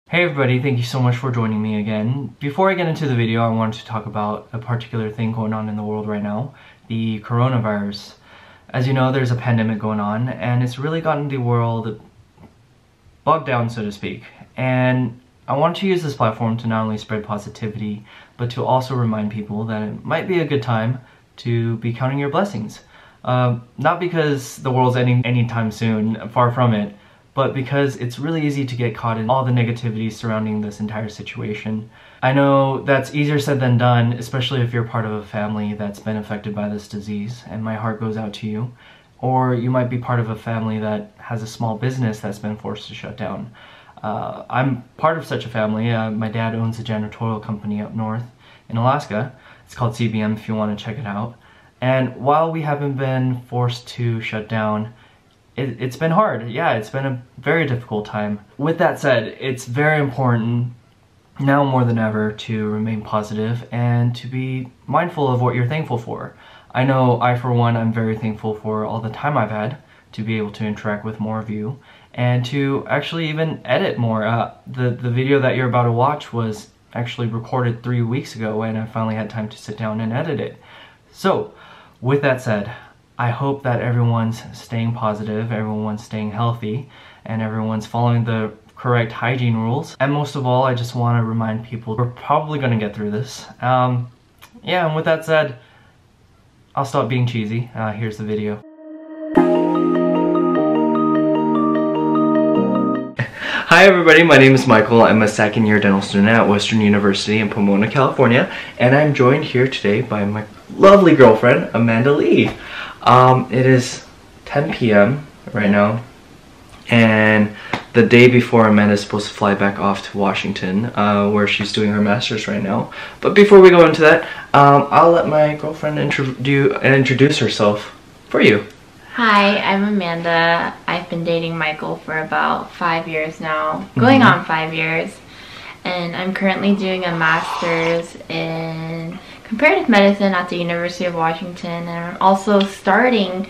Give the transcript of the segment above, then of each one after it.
Hey everybody, thank you so much for joining me again. Before I get into the video, I wanted to talk about a particular thing going on in the world right now, the coronavirus. As you know, there's a pandemic going on, and it's really gotten the world bogged down, so to speak. And I want to use this platform to not only spread positivity, but to also remind people that it might be a good time to be counting your blessings. Not because the world's ending anytime soon, far from it, but because it's really easy to get caught in all the negativity surrounding this entire situation. I know that's easier said than done, especially if you're part of a family that's been affected by this disease, and my heart goes out to you. Or you might be part of a family that has a small business that's been forced to shut down. I'm part of such a family. My dad owns a janitorial company up north in Alaska. It's called CBM if you want to check it out. And while we haven't been forced to shut down, it's been hard. Yeah, it's been a very difficult time. With that said, it's very important now more than ever to remain positive and to be mindful of what you're thankful for. I know I, for one, I'm very thankful for all the time I've had to be able to interact with more of you and to actually even edit more. The video that you're about to watch was actually recorded 3 weeks ago, and I finally had time to sit down and edit it. So, with that said, I hope that everyone's staying positive, everyone's staying healthy, and everyone's following the correct hygiene rules. And most of all, I just want to remind people we're probably going to get through this. Yeah, and with that said, I'll stop being cheesy. Here's the video. Hi everybody, my name is Michael. I'm a second-year dental student at Western University in Pomona, California, and I'm joined here today by my lovely girlfriend, Amanda Lee. It is 10 p.m. right now, and the day before Amanda's supposed to fly back off to Washington, where she's doing her master's right now. But before we go into that, I'll let my girlfriend introduce herself for you. Hi, I'm Amanda. I've been dating Michael for about 5 years now, going on 5 years, and I'm currently doing a master's in comparative medicine at the University of Washington, and I'm also starting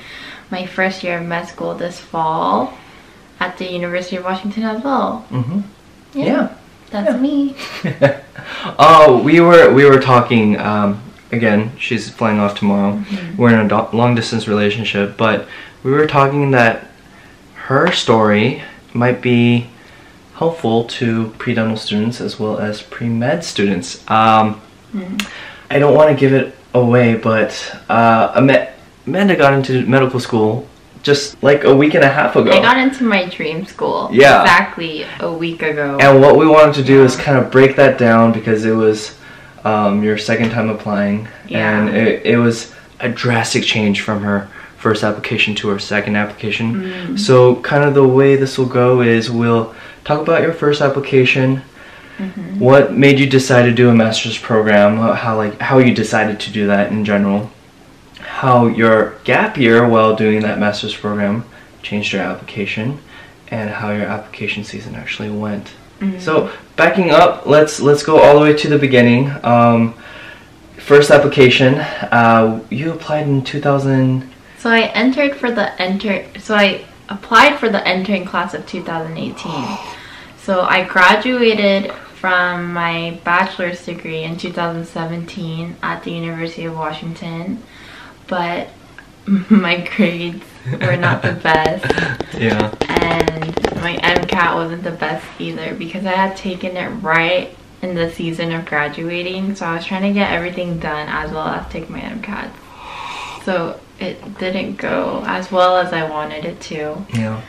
my first year of med school this fall at the University of Washington as well. Yeah, that's me. Oh, we were talking. Again, she's flying off tomorrow. We're in a long-distance relationship, but we were talking that her story might be helpful to pre-dental students as well as pre-med students. I don't want to give it away, but Amanda got into medical school just like a week and a half ago. I got into my dream school exactly a week ago. And what we wanted to do is kind of break that down because it was your second time applying, and it was a drastic change from her first application to her second application. So kind of the way this will go is we'll talk about your first application, what made you decide to do a master's program, how you decided to do that in general, how your gap year while doing that master's program changed your application, and how your application season actually went. So backing up, let's go all the way to the beginning. First application, you applied in 2000. So I applied for the entering class of 2018. So I graduated from my bachelor's degree in 2017 at the University of Washington, but my grades were not the best. Yeah. And my MCAT wasn't the best either because I had taken it right in the season of graduating, so I was trying to get everything done as well as take my MCAT. So it didn't go as well as I wanted it to. Yeah.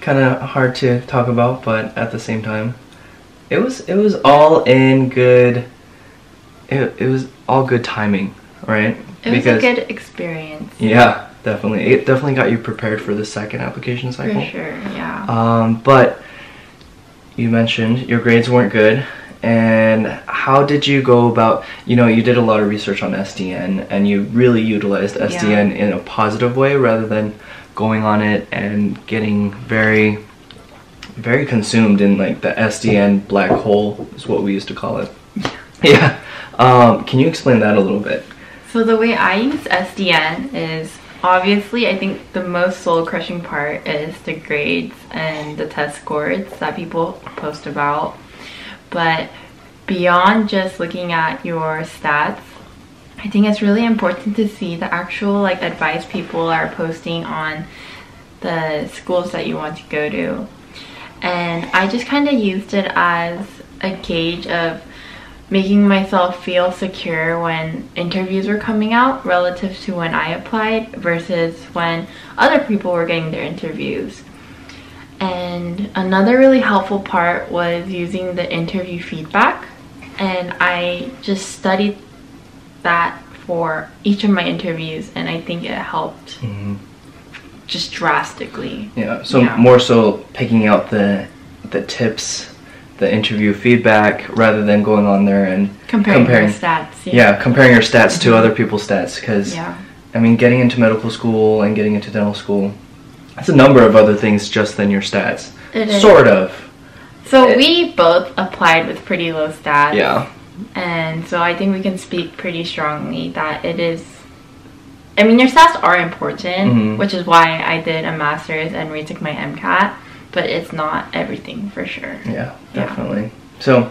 Kind of hard to talk about, but at the same time, it was all in good. It was all good timing, right? It was a good experience. Yeah, definitely. It definitely got you prepared for the second application cycle. For sure, yeah. But you mentioned your grades weren't good, and how did you go about, you did a lot of research on SDN, and you really utilized SDN in a positive way rather than going on it and getting very, very consumed in like the SDN black hole is what we used to call it. Yeah. Can you explain that a little bit? So the way I use SDN is obviously, I think the most soul-crushing part is the grades and the test scores that people post about. But beyond just looking at your stats, I think it's really important to see the actual like advice people are posting on the schools that you want to go to. And I just kind of used it as a gauge of making myself feel secure when interviews were coming out relative to when I applied versus when other people were getting their interviews. And another really helpful part was using the interview feedback, and I just studied that for each of my interviews, and I think it helped just drastically. Yeah, so more so picking out the tips, the interview feedback, rather than going on there and comparing your stats. Yeah, comparing your stats to other people's stats, because I mean, getting into medical school and getting into dental school, it's a number of other things just than your stats. It is. Sort of. So we both applied with pretty low stats. Yeah. And so I think we can speak pretty strongly that it is, I mean, your stats are important, which is why I did a master's and retook my MCAT, but it's not everything for sure. Yeah, definitely. So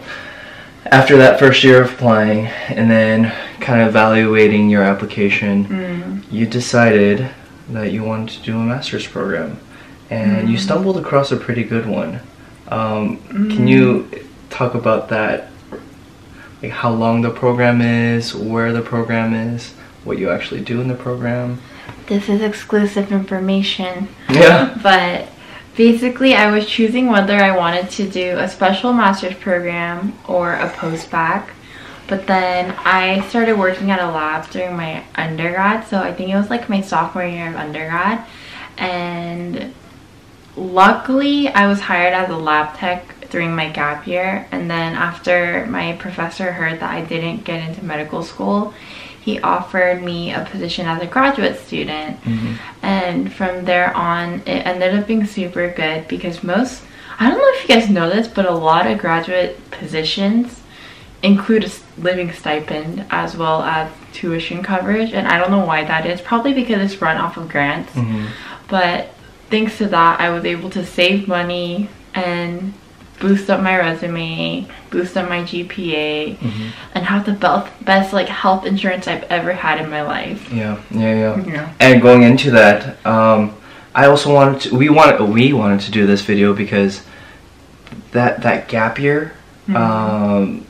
after that first year of applying and then kind of evaluating your application, you decided that you wanted to do a master's program, and you stumbled across a pretty good one. Can you talk about that? Like how long the program is, where the program is, what you actually do in the program? This is exclusive information. Yeah. But basically, I was choosing whether I wanted to do a special master's program or a post-bac. But then I started working at a lab during my undergrad, so I think it was like my sophomore year of undergrad. And luckily, I was hired as a lab tech during my gap year. And then after my professor heard that I didn't get into medical school, he offered me a position as a graduate student. And from there on, it ended up being super good because I don't know if you guys know this, but a lot of graduate positions include a living stipend as well as tuition coverage, and I don't know why that is. Probably because it's run off of grants. But thanks to that, I was able to save money and boost up my resume, boost up my GPA, and have the best like health insurance I've ever had in my life. Yeah. And going into that, I also wanted to, we wanted to do this video because that gap year, that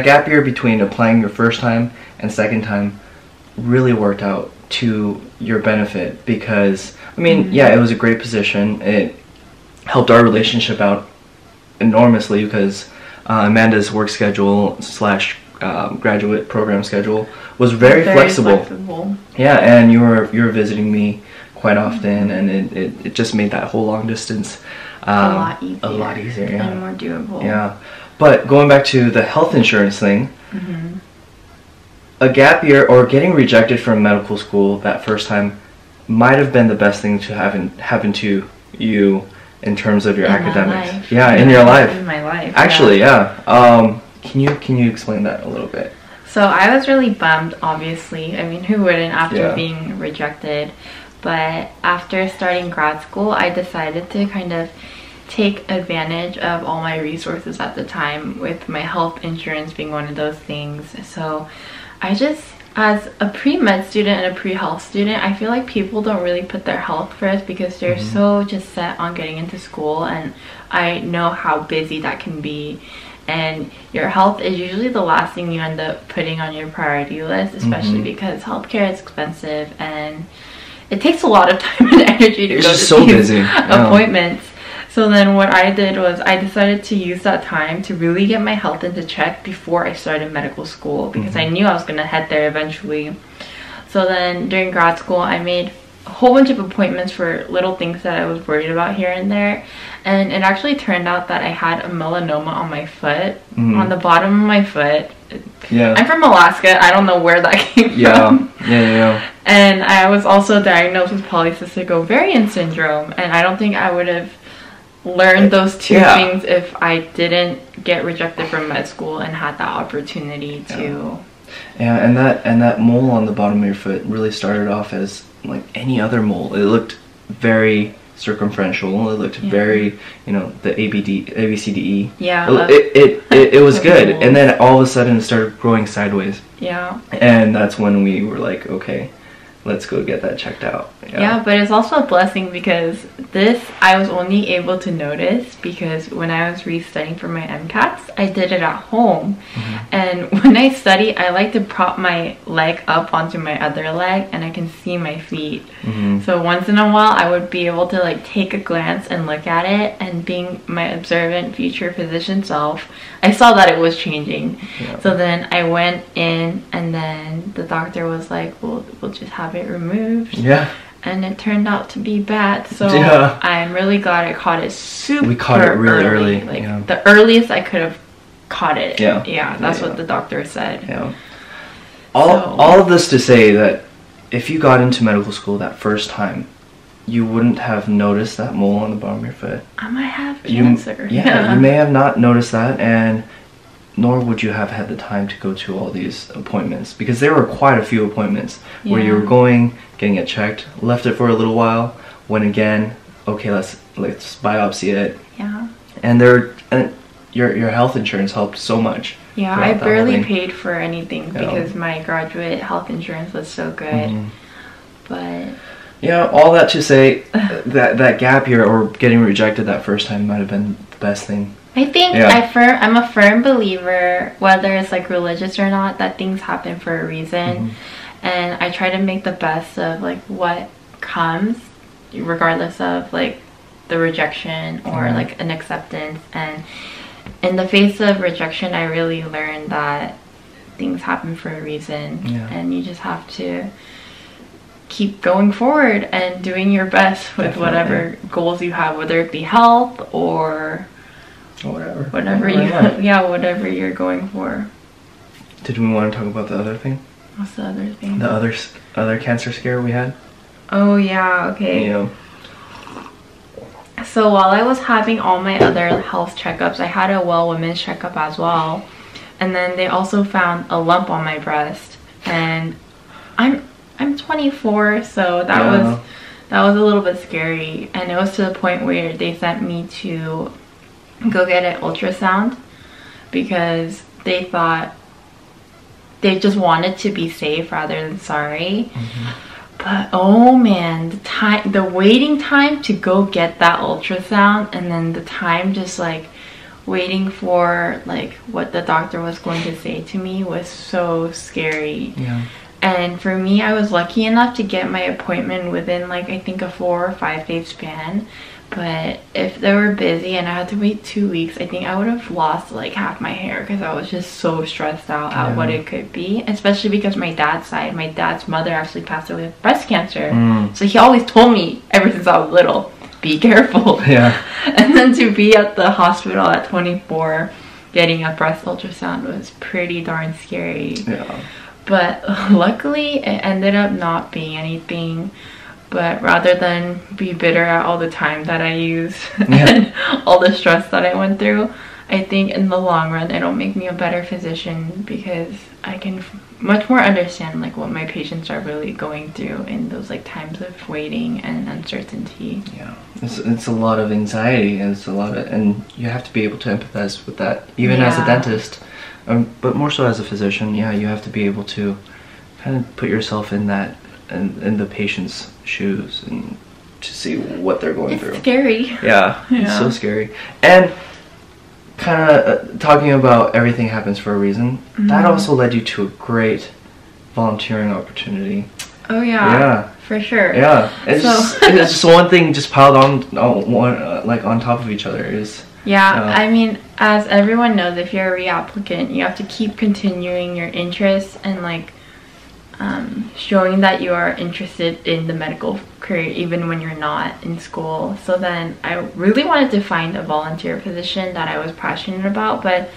gap year between applying your first time and second time really worked out to your benefit, because I mean, it was a great position. It helped our relationship out enormously because Amanda's work schedule / graduate program schedule was very flexible. Yeah, and you were visiting me quite often, and it just made that whole long distance a lot easier and more doable. Yeah, but going back to the health insurance thing, a gap year or getting rejected from medical school that first time might have been the best thing to happen to you in terms of your academics. In your life. In my life. Actually, Can you explain that a little bit? So I was really bummed, obviously. I mean, who wouldn't after being rejected? But after starting grad school, I decided to kind of take advantage of all my resources at the time, with my health insurance being one of those things. So I just, as a pre-med student and a pre-health student, I feel like people don't really put their health first because they're so just set on getting into school, and I know how busy that can be. And your health is usually the last thing you end up putting on your priority list, especially because healthcare is expensive and it takes a lot of time and energy to go to these appointments. So then what I did was I decided to use that time to really get my health into check before I started medical school, because I knew I was going to head there eventually. So then during grad school, I made a whole bunch of appointments for little things that I was worried about here and there. And it actually turned out that I had a melanoma on my foot, on the bottom of my foot. I'm from Alaska. I don't know where that came from. And I was also diagnosed with polycystic ovarian syndrome, and I don't think I would have learned those two things if I didn't get rejected from med school and had that opportunity to. And that mole on the bottom of your foot really started off as like any other mole. It looked very circumferential. It looked very, you know, the ABCDE. Yeah. It was good, and then all of a sudden it started growing sideways. Yeah. And that's when we were like, okay, let's go get that checked out. Yeah, but it's also a blessing because this I was only able to notice because when I was restudying for my MCATs, I did it at home. And when I study, I like to prop my leg up onto my other leg and I can see my feet. So once in a while, I would be able to like take a glance and look at it, and being my observant future physician self, I saw that it was changing. So then I went in, and then the doctor was like, we'll just have it removed. And it turned out to be bad, so I'm really glad I caught it We caught it really early. Like the earliest I could have caught it. Yeah, that's what the doctor said. All of this to say that if you got into medical school that first time, you wouldn't have noticed that mole on the bottom of your foot. I might have cancer. You may have not noticed that, and nor would you have had the time to go to all these appointments, because there were quite a few appointments where you were going, getting it checked, left it for a little while, went again, okay, let's biopsy it. And your health insurance helped so much. I barely paid for anything because my graduate health insurance was so good. But all that to say, that gap year or getting rejected that first time might have been the best thing. I think I'm a firm believer, whether it's like religious or not, that things happen for a reason. And I try to make the best of like what comes, regardless of like the rejection or like an acceptance. And in the face of rejection, I really learned that things happen for a reason, and you just have to keep going forward and doing your best with whatever goals you have, whether it be health or whatever you're going for. Did we want to talk about the other thing? What's the other thing? The other cancer scare we had? Oh yeah, okay. So while I was having all my other health checkups, I had a women's checkup as well. And then they also found a lump on my breast. And I'm 24, so that was a little bit scary. And it was to the point where they sent me to go get an ultrasound because they thought they just wanted to be safe rather than sorry. But oh man, the waiting time to go get that ultrasound, and then the time just like waiting for like what the doctor was going to say to me was so scary. And for me, I was lucky enough to get my appointment within like I think a 4 or 5 day span. But if they were busy and I had to wait 2 weeks, I think I would have lost like half my hair because I was just so stressed out at what it could be. Especially because my dad's mother actually passed away with breast cancer. So he always told me ever since I was little, be careful. And then to be at the hospital at 24 getting a breast ultrasound was pretty darn scary. But luckily it ended up not being anything. But rather than be bitter at all the time that I used and all the stress that I went through, I think in the long run it'll make me a better physician because I can much more understand like what my patients are really going through in those like times of waiting and uncertainty. It's a lot of anxiety, and and you have to be able to empathize with that, even as a dentist, but more so as a physician. You have to be able to kind of put yourself in that. In the patient's shoes and to see what they're going through. It's scary. It's so scary. And kind of talking about everything happens for a reason, that also led you to a great volunteering opportunity. Oh yeah, for sure. It's just one thing just piled on like on top of each other. I mean, as everyone knows, if you're a reapplicant, you have to keep continuing your interests and like showing that you are interested in the medical career even when you're not in school. So then I really wanted to find a volunteer position that I was passionate about, but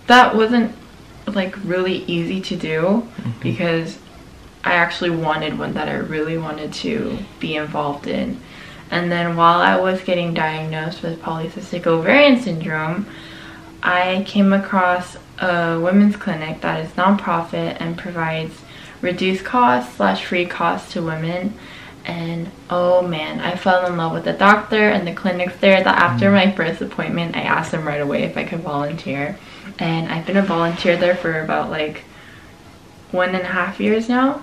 that wasn't like really easy to do because I actually wanted one that I really wanted to be involved in. And then while I was getting diagnosed with polycystic ovarian syndrome, I came across a women's clinic that is nonprofit and provides reduced cost / free cost to women. And oh man, I fell in love with the doctor and the clinics there, that after my first appointment I asked them right away if I could volunteer. And I've been a volunteer there for about like 1.5 years now.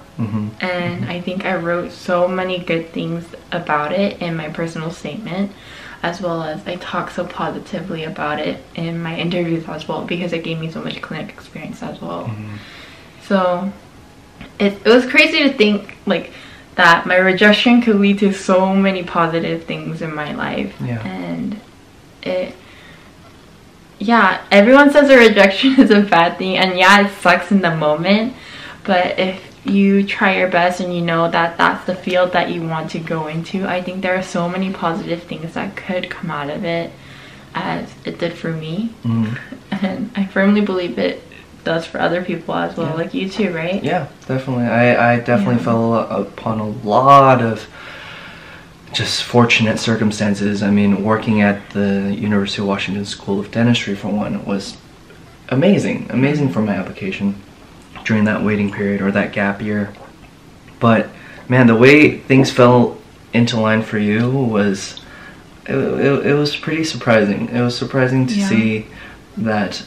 And I think I wrote so many good things about it in my personal statement, as well as I talk so positively about it in my interviews as well, because it gave me so much clinic experience as well. So it was crazy to think like that my rejection could lead to so many positive things in my life. And everyone says a rejection is a bad thing, and yeah, it sucks in the moment, but if you try your best and you know that that's the field that you want to go into, I think there are so many positive things that could come out of it, as it did for me. And I firmly believe it does for other people as well, like you too, right? Yeah, definitely. I definitely fell upon a lot of just fortunate circumstances. I mean, working at the University of Washington School of Dentistry, for one, was amazing for my application during that waiting period, or that gap year. But man, the way things fell into line for you was it was pretty surprising. It was surprising to see that,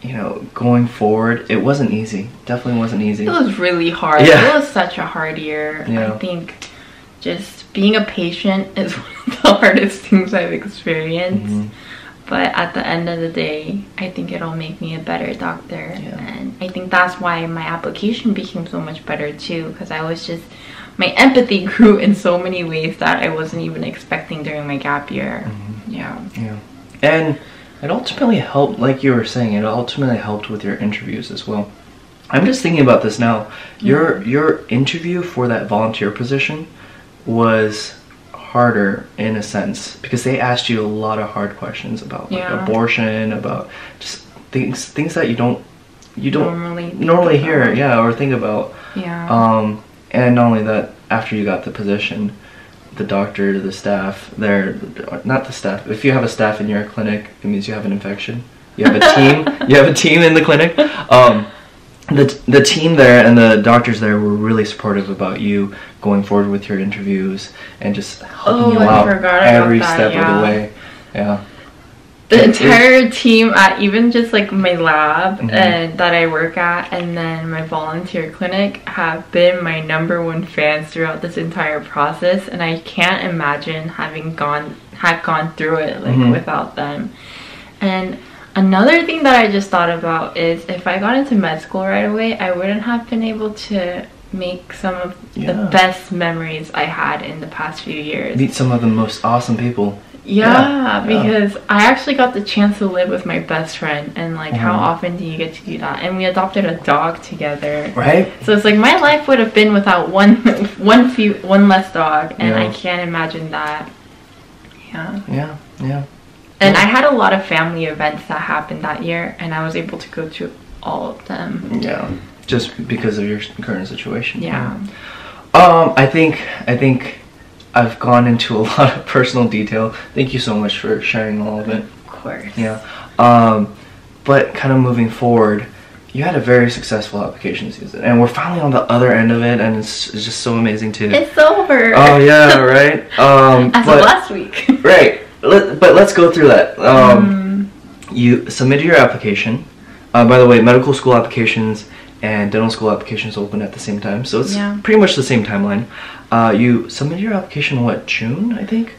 you know, going forward, it wasn't easy. Definitely wasn't easy. It was really hard. It was such a hard year. I think just being a patient is one of the hardest things I've experienced. But at the end of the day, I think it'll make me a better doctor. And I think that's why my application became so much better too, because I was just, my empathy grew in so many ways that I wasn't even expecting during my gap year. And it ultimately helped, like you were saying, it ultimately helped with your interviews as well. I'm just thinking about this now. Your interview for that volunteer position was harder in a sense, because they asked you a lot of hard questions about like abortion, about just things that you don't normally hear or think about. And not only that, after you got the position, the doctor, the staff there, not the staff, if you have a staff in your clinic, it means you have an infection. You have a team. You have a team in the clinic. The team there and the doctors there were really supportive about you going forward with your interviews and just helping you out every step of the way. The entire team at even just like my lab and that I work at, and then my volunteer clinic, have been my #1 fans throughout this entire process, and I can't imagine having gone through it like without them. And another thing that I just thought about is, if I got into med school right away, I wouldn't have been able to make some of the best memories I had in the past few years. Meet some of the most awesome people. Because I actually got the chance to live with my best friend, and like how often do you get to do that? And we adopted a dog together. So it's like my life would have been without one less dog, and I can't imagine that. And I had a lot of family events that happened that year, and I was able to go to all of them. Just because of your current situation. I think I've gone into a lot of personal detail. Thank you so much for sharing all of it. Of course. But kind of moving forward, you had a very successful application season, and we're finally on the other end of it, and it's just so amazing too. It's over. Oh yeah, right. As of last week. Right. But let's go through that. You submitted your application. By the way, medical school applications and dental school applications open at the same time, so it's pretty much the same timeline. You submitted your application, what, June, I think?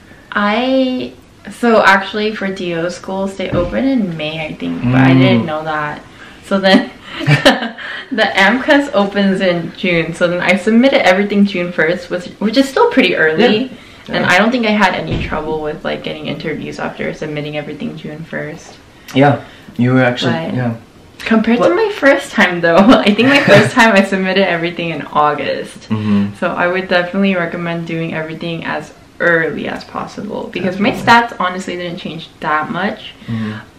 So actually for DO schools, they open in May, I think, but I didn't know that. So then the AMCAS opens in June, so then I submitted everything June 1st, which is still pretty early. And I don't think I had any trouble with like getting interviews after submitting everything June 1st. You were actually, Compared to my first time though, I think my first time I submitted everything in August. So I would definitely recommend doing everything as early as possible, because my stats honestly didn't change that much,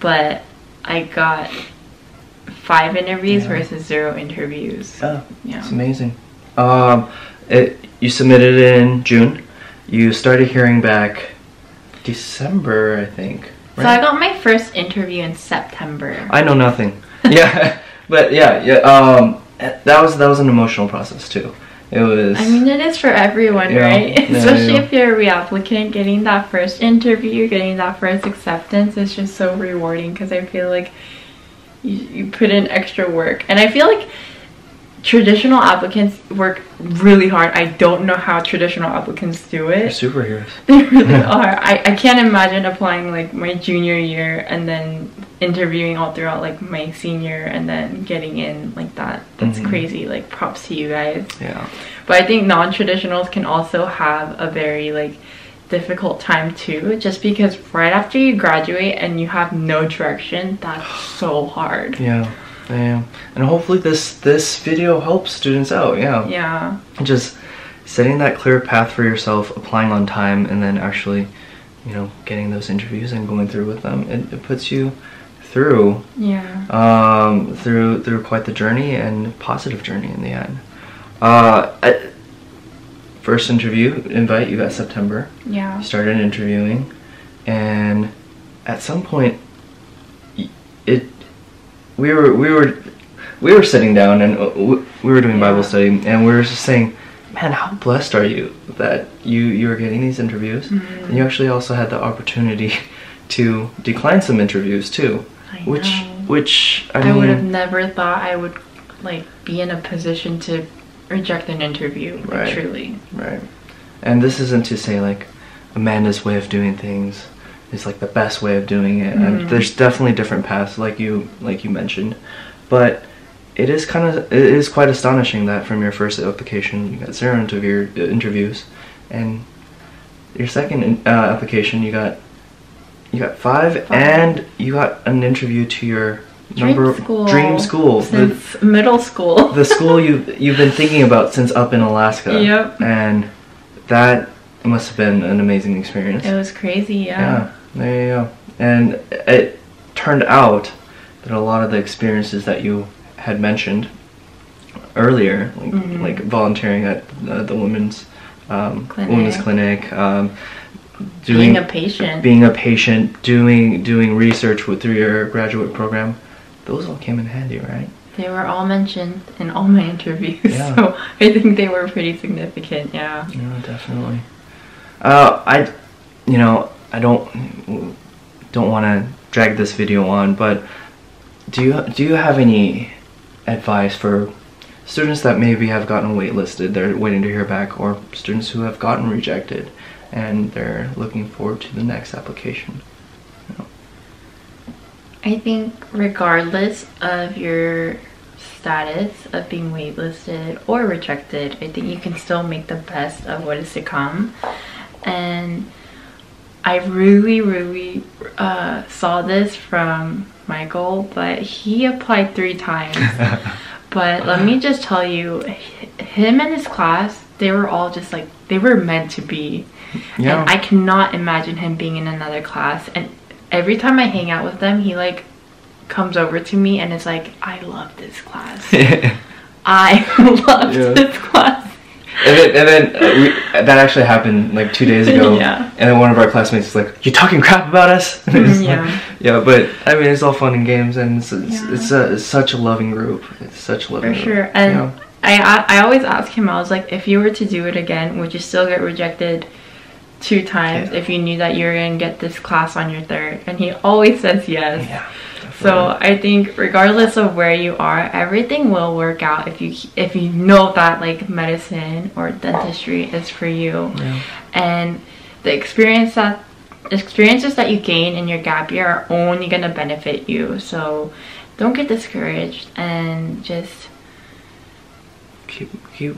but I got 5 interviews versus 0 interviews. It's amazing. You submitted it in June. You started hearing back December, I think. Right? So I got my first interview in September. I know nothing. But that was an emotional process too. It was. I mean, it is for everyone, right? Especially if you're a reapplicant, getting that first interview, getting that first acceptance is just so rewarding, because I feel like you put in extra work. And I feel like traditional applicants work really hard. I don't know how traditional applicants do it. They're superheroes. They really are. I can't imagine applying like my junior year and then interviewing all throughout like my senior and then getting in like that. That's crazy. Like, props to you guys. Yeah. But I think non-traditionals can also have a very like difficult time too, just because right after you graduate and you have no direction, that's so hard. Yeah. Yeah. And hopefully this video helps students out. Yeah. Just setting that clear path for yourself, applying on time, and then actually, you know, getting those interviews and going through with them. It puts you through through quite the journey, and positive journey in the end. First interview invite, you got September. Yeah. You started interviewing, and at some point we were sitting down, and we were doing Bible study, and we were just saying, man, how blessed are you that you are getting these interviews, and you actually also had the opportunity to decline some interviews too. I know. Which I would mean, have never thought I would like be in a position to reject an interview. Like, truly. Right. And this isn't to say like Amanda's way of doing things is like the best way of doing it. And there's definitely different paths, like you mentioned, but it is quite astonishing that from your first application you got 0 interviews, and your second application you got 5, and you got an interview to your dream school since middle school. The school you've been thinking about since up in Alaska. Yep. And that must have been an amazing experience. It was crazy. Yeah. There you go. And it turned out that a lot of the experiences that you had mentioned earlier, like volunteering at the women's clinic, being a patient, doing research through your graduate program, those all came in handy, right? They were all mentioned in all my interviews, yeah. So I think they were pretty significant. Yeah. Yeah, definitely. I don't want to drag this video on, but do you have any advice for students that maybe have gotten waitlisted, they're waiting to hear back, or students who have gotten rejected and they're looking forward to the next application? I think regardless of your status of being waitlisted or rejected, I think you can still make the best of what is to come. And I really saw this from Michael, but he applied 3 times. But let me just tell you, him and his class, they were all just like, they were meant to be. Yeah. And I cannot imagine him being in another class. And every time I hang out with them, he like comes over to me and is like, I love this class. I love this class. And then that actually happened like 2 days ago. Yeah. And then one of our classmates was like, "You talking crap about us?" Yeah. Yeah, but I mean, it's all fun and games, and it's such a loving group. It's such a loving group. For sure. And I always ask him, I was like, if you were to do it again, would you still get rejected 2 times if you knew that you were going to get this class on your 3rd? And he always says yes. Yeah. So I think regardless of where you are, everything will work out if you know that like medicine or dentistry is for you. Yeah. And the experiences that you gain in your gap year are only going to benefit you. So don't get discouraged and just keep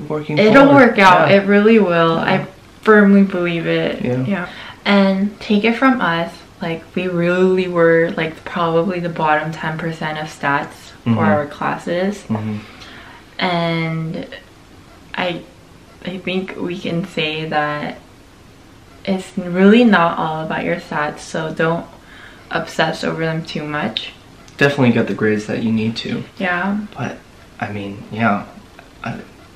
working forward. It'll work out. It really will. Yeah. I firmly believe it. Yeah. And take it from us, like we really were like probably the bottom 10% of stats for our classes. And I think we can say that it's really not all about your stats, so don't obsess over them too much. Definitely get the grades that you need to. Yeah. But I mean,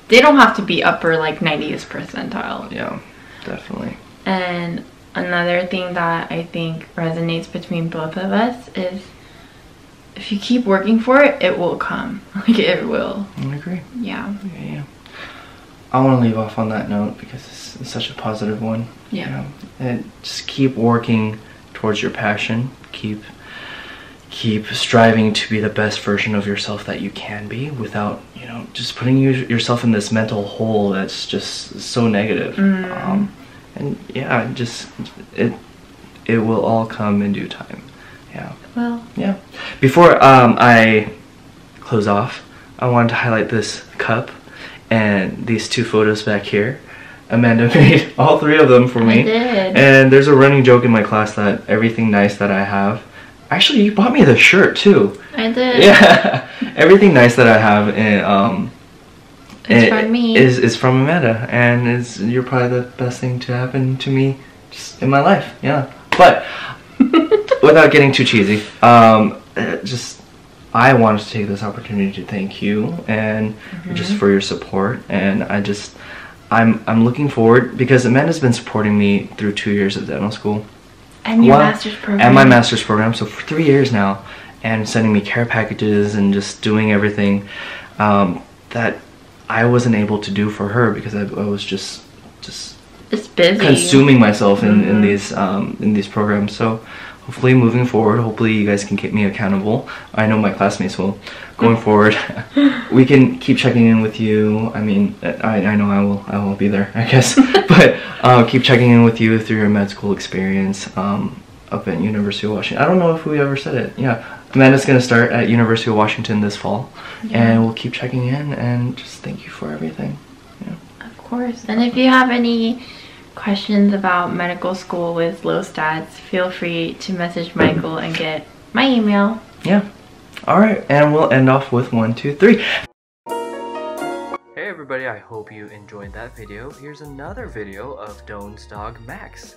they don't have to be upper like 90th percentile. Yeah, definitely. And another thing that I think resonates between both of us is if you keep working for it, it will come. Like, it will. I agree. Yeah. Yeah. I want to leave off on that note because it's such a positive one. Yeah. You know? And just keep working towards your passion. Keep striving to be the best version of yourself that you can be without, you know, just putting yourself in this mental hole that's just so negative. And yeah, just it will all come in due time. Yeah. Well. Yeah. Before I close off, I wanted to highlight this cup and these 2 photos back here. Amanda made all 3 of them for me. I did. And there's a running joke in my class that everything nice that I have. Actually, you bought me the shirt too. I did. Yeah. Everything nice that I have, and it's from me. Is from Amanda, and you're probably the best thing to happen to me just in my life. Yeah. But without getting too cheesy, just I wanted to take this opportunity to thank you and just for your support, and I'm looking forward because Amanda's been supporting me through 2 years of dental school. And your master's program. And my master's program, so for 3 years now, and sending me care packages and just doing everything that I wasn't able to do for her because I was just it's busy. Consuming myself in these programs. So hopefully moving forward, hopefully you guys can keep me accountable. I know my classmates will. Going forward, we can keep checking in with you. I mean, I know I will be there, I guess. But keep checking in with you through your med school experience up at University of Washington. I don't know if we ever said it. Yeah, Amanda's going to start at University of Washington this fall. Yeah. And we'll keep checking in and just thank you for everything. Yeah. Of course. And if you have any questions about medical school with low stats, feel free to message Michael and get my email. Yeah. Alright, and we'll end off with 1, 2, 3. Hey everybody, I hope you enjoyed that video. Here's another video of Doan's dog Max.